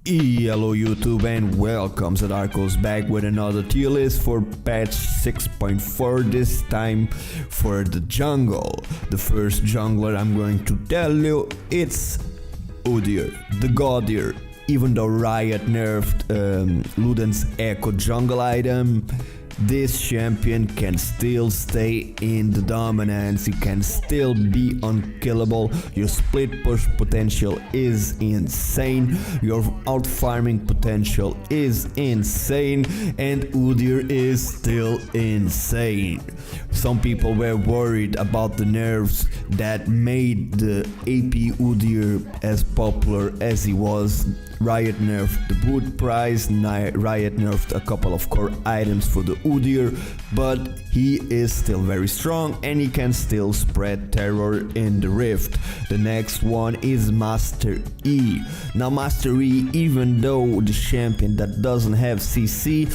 Hello YouTube and welcome Zadarkus back with another tier list for patch 6.4, this time for the jungle. The first jungler I'm going to tell you, it's Udyr, the Godir. Even though Riot nerfed Luden's Echo jungle item, this champion can still stay in the dominance. He can still be unkillable. Your split push potential is insane. Your out farming potential is insane. And Udyr is still insane. Some people were worried about the nerfs that made the AP Udyr as popular as he was. Riot nerfed the boot price, Riot nerfed a couple of core items for the Udyr, but he is still very strong and he can still spread terror in the Rift. The next one is Master E. Now Master E, even though the champion that doesn't have CC,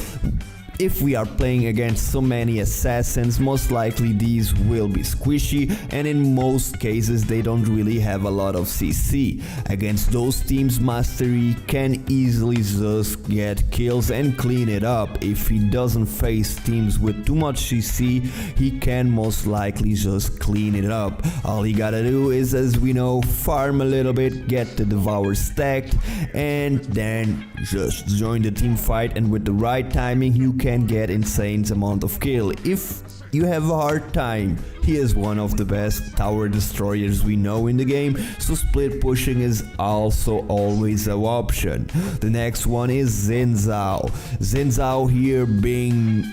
if we are playing against so many assassins, most likely these will be squishy, and in most cases they don't really have a lot of CC. Against those teams, Master E can easily just get kills and clean it up. If he doesn't face teams with too much CC, he can most likely just clean it up. All he gotta do is, as we know, farm a little bit, get the Devour stacked, and then just join the team fight, and with the right timing you can get insane amount of kill. If you have a hard time, he is one of the best tower destroyers we know in the game, so split pushing is also always an option. The next one is Xin Zhao. Xin Zhao here being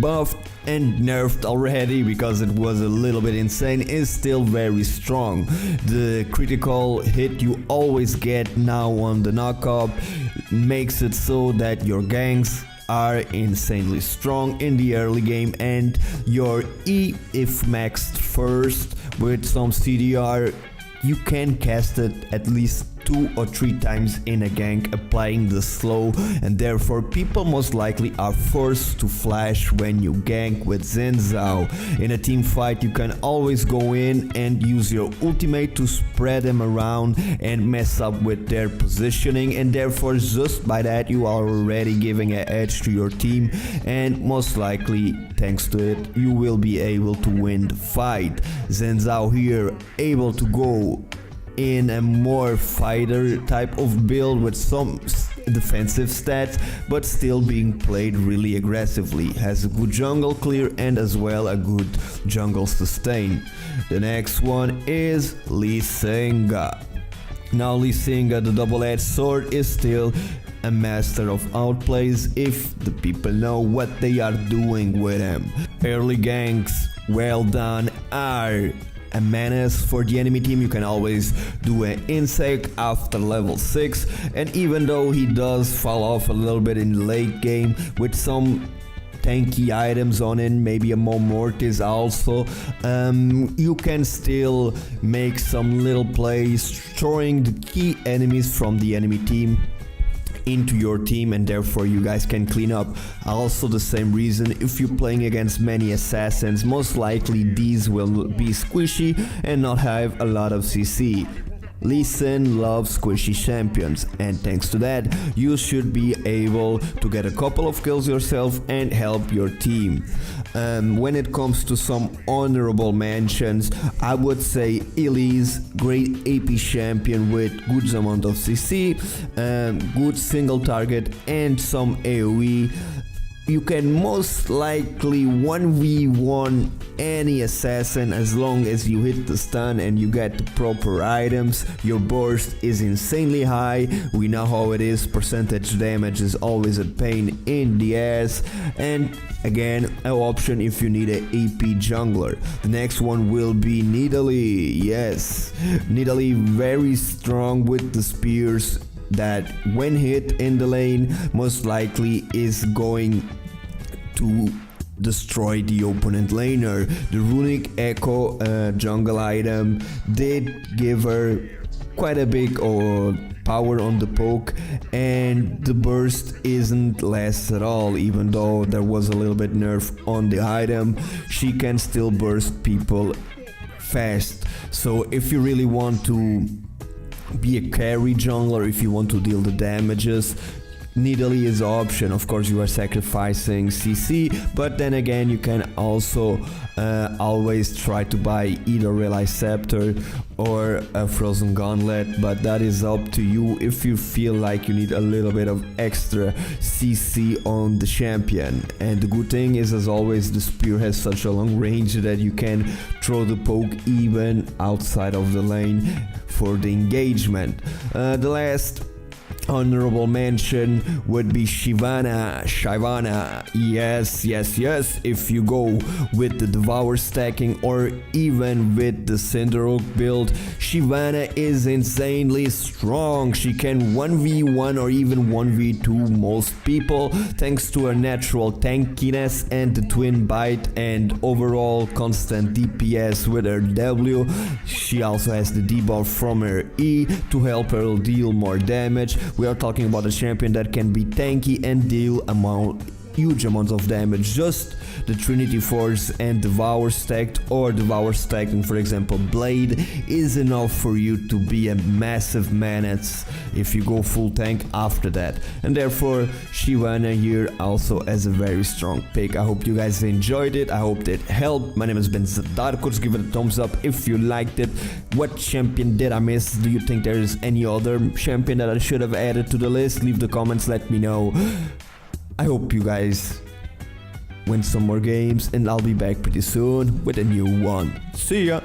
buffed and nerfed already because it was a little bit insane, is still very strong. The critical hit you always get now on the knockup makes it so that your ganks are insanely strong in the early game, and your E, if maxed first with some CDR, you can cast it at least 2 or 3 times in a gank, applying the slow, and therefore people most likely are forced to flash when you gank with Xin Zhao. In a team fight you can always go in and use your ultimate to spread them around and mess up with their positioning, and therefore just by that you are already giving an edge to your team, and most likely thanks to it you will be able to win the fight. Xin Zhao here able to go in a more fighter type of build with some defensive stats, but still being played really aggressively. Has a good jungle clear and as well a good jungle sustain. The next one is Lee Singa. Now Lee Singa, the double-edged sword, is still a master of outplays if the people know what they are doing with him. Early ganks, well done, are a menace for the enemy team. You can always do an insect after level 6, and even though he does fall off a little bit in the late game with some tanky items on it, maybe a more Mortis also, you can still make some little plays, destroying the key enemies from the enemy team into your team, and therefore you guys can clean up. Also the same reason, if you're playing against many assassins, most likely these will be squishy and not have a lot of CC. Lee Sin loves squishy champions, and thanks to that you should be able to get a couple of kills yourself and help your team. When it comes to some honorable mentions, I would say Elise, great AP champion with good amount of CC, good single target and some AoE. You can most likely 1v1 any assassin as long as you hit the stun and you get the proper items. Your burst is insanely high. We know how it is, percentage damage is always a pain in the ass, and again an option if you need an AP jungler. The next one will be Nidalee. Yes, Nidalee very strong with the spears that when hit in the lane most likely is going to destroy the opponent laner. The runic echo jungle item did give her quite a big power on the poke, and the burst isn't less at all. Even though there was a little bit nerf on the item, she can still burst people fast. So if you really want to be a carry jungler if you want to deal the damages. Nidalee is an option. Of course you are sacrificing CC, but then again you can also always try to buy either Relay Scepter or a Frozen Gauntlet, but that is up to you if you feel like you need a little bit of extra CC on the champion. And the good thing is, as always, the spear has such a long range that you can throw the poke even outside of the lane for the engagement. The last honorable mention would be Shyvana. Yes, if you go with the Devour stacking or even with the Cinderhook build, Shyvana is insanely strong. She can 1v1 or even 1v2 most people thanks to her natural tankiness and the twin bite and overall constant DPS with her W. She also has the debuff from her E to help her deal more damage. We are talking about a champion that can be tanky and deal huge amounts of damage. Just the Trinity Force and Devour stacked or Devour stacking, for example Blade, is enough for you to be a massive menace if you go full tank after that. And therefore Shyvana here also as a very strong pick. I hope you guys enjoyed it. I hope it helped. My name has been Zadarkus. Give it a thumbs up if you liked it. What champion did I miss? Do you think there is any other champion that I should have added to the list? Leave the comments, let me know. I hope you guys win some more games, and I'll be back pretty soon with a new one. See ya!